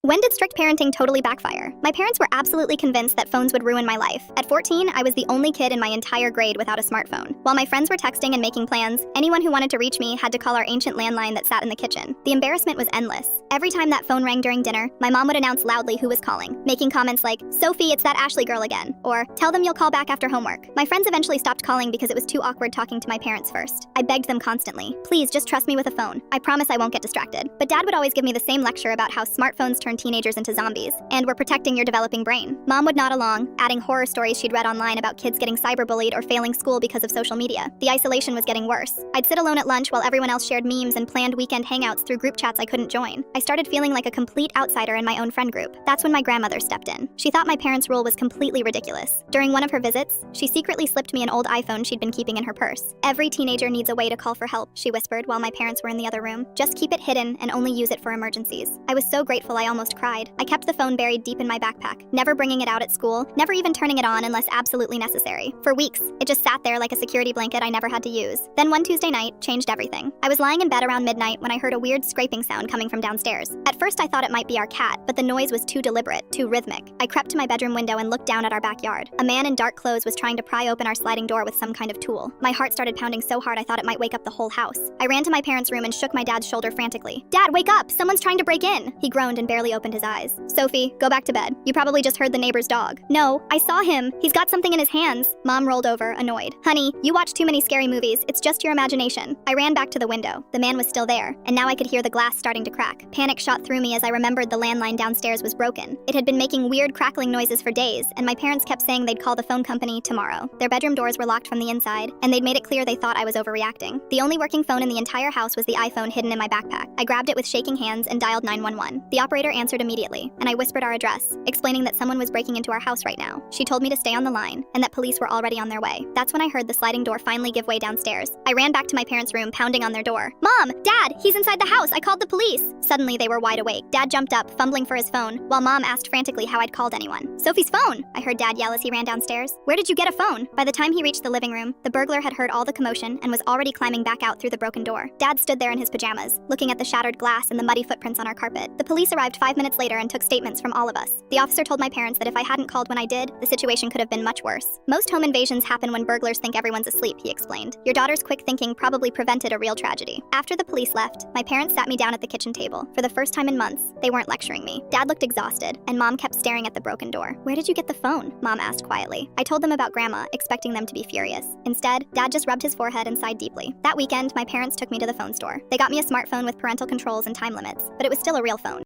When did strict parenting totally backfire? My parents were absolutely convinced that phones would ruin my life. At 14, I was the only kid in my entire grade without a smartphone. While my friends were texting and making plans, anyone who wanted to reach me had to call our ancient landline that sat in the kitchen. The embarrassment was endless. Every time that phone rang during dinner, my mom would announce loudly who was calling, making comments like, "Sophie, it's that Ashley girl again," or "Tell them you'll call back after homework." My friends eventually stopped calling because it was too awkward talking to my parents first. I begged them constantly, "Please, just trust me with a phone. I promise I won't get distracted." But Dad would always give me the same lecture about how smartphones turn teenagers into zombies and were protecting your developing brain. Mom would nod along, adding horror stories she'd read online about kids getting cyberbullied or failing school because of social media. The isolation was getting worse. I'd sit alone at lunch while everyone else shared memes and planned weekend hangouts through group chats I couldn't join. I started feeling like a complete outsider in my own friend group. That's when my grandmother stepped in. She thought my parents' rule was completely ridiculous. During one of her visits, she secretly slipped me an old iPhone she'd been keeping in her purse. "Every teenager needs a way to call for help," she whispered while my parents were in the other room. "Just keep it hidden and only use it for emergencies." I was so grateful I almost cried. I kept the phone buried deep in my backpack, never bringing it out at school, never even turning it on unless absolutely necessary. For weeks, it just sat there like a security blanket I never had to use. Then one Tuesday night changed everything. I was lying in bed around midnight when I heard a weird scraping sound coming from downstairs. At first I thought it might be our cat, but the noise was too deliberate, too rhythmic. I crept to my bedroom window and looked down at our backyard. A man in dark clothes was trying to pry open our sliding door with some kind of tool. My heart started pounding so hard I thought it might wake up the whole house. I ran to my parents' room and shook my dad's shoulder frantically. "Dad, wake up! Someone's trying to break in!" He groaned and barely opened his eyes. "Sophie, go back to bed. You probably just heard the neighbor's dog." "No, I saw him. He's got something in his hands." Mom rolled over, annoyed. "Honey, you watch too many scary movies. It's just your imagination." I ran back to the window. The man was still there, and now I could hear the glass starting to crack. Panic shot through me as I remembered the landline downstairs was broken. It had been making weird crackling noises for days, and my parents kept saying they'd call the phone company tomorrow. Their bedroom doors were locked from the inside, and they'd made it clear they thought I was overreacting. The only working phone in the entire house was the iPhone hidden in my backpack. I grabbed it with shaking hands and dialed 911. The operator answered immediately, and I whispered our address, explaining that someone was breaking into our house right now. She told me to stay on the line, and that police were already on their way. That's when I heard the sliding door finally give way downstairs. I ran back to my parents' room, pounding on their door. "Mom! Dad! He's inside the house! I called the police!" Suddenly, they were wide awake. Dad jumped up, fumbling for his phone, while Mom asked frantically how I'd called anyone. "Sophie's phone!" I heard Dad yell as he ran downstairs. "Where did you get a phone?" By the time he reached the living room, the burglar had heard all the commotion and was already climbing back out through the broken door. Dad stood there in his pajamas, looking at the shattered glass and the muddy footprints on our carpet. The police arrived 5 minutes later and took statements from all of us. The officer told my parents that if I hadn't called when I did, the situation could have been much worse. "Most home invasions happen when burglars think everyone's asleep," he explained. "Your daughter's quick thinking probably prevented a real tragedy." After the police left, my parents sat me down at the kitchen table. For the first time in months, they weren't lecturing me. Dad looked exhausted, and Mom kept staring at the broken door. "Where did you get the phone?" Mom asked quietly. I told them about Grandma, expecting them to be furious. Instead, Dad just rubbed his forehead and sighed deeply. That weekend, my parents took me to the phone store. They got me a smartphone with parental controls and time limits, but it was still a real phone.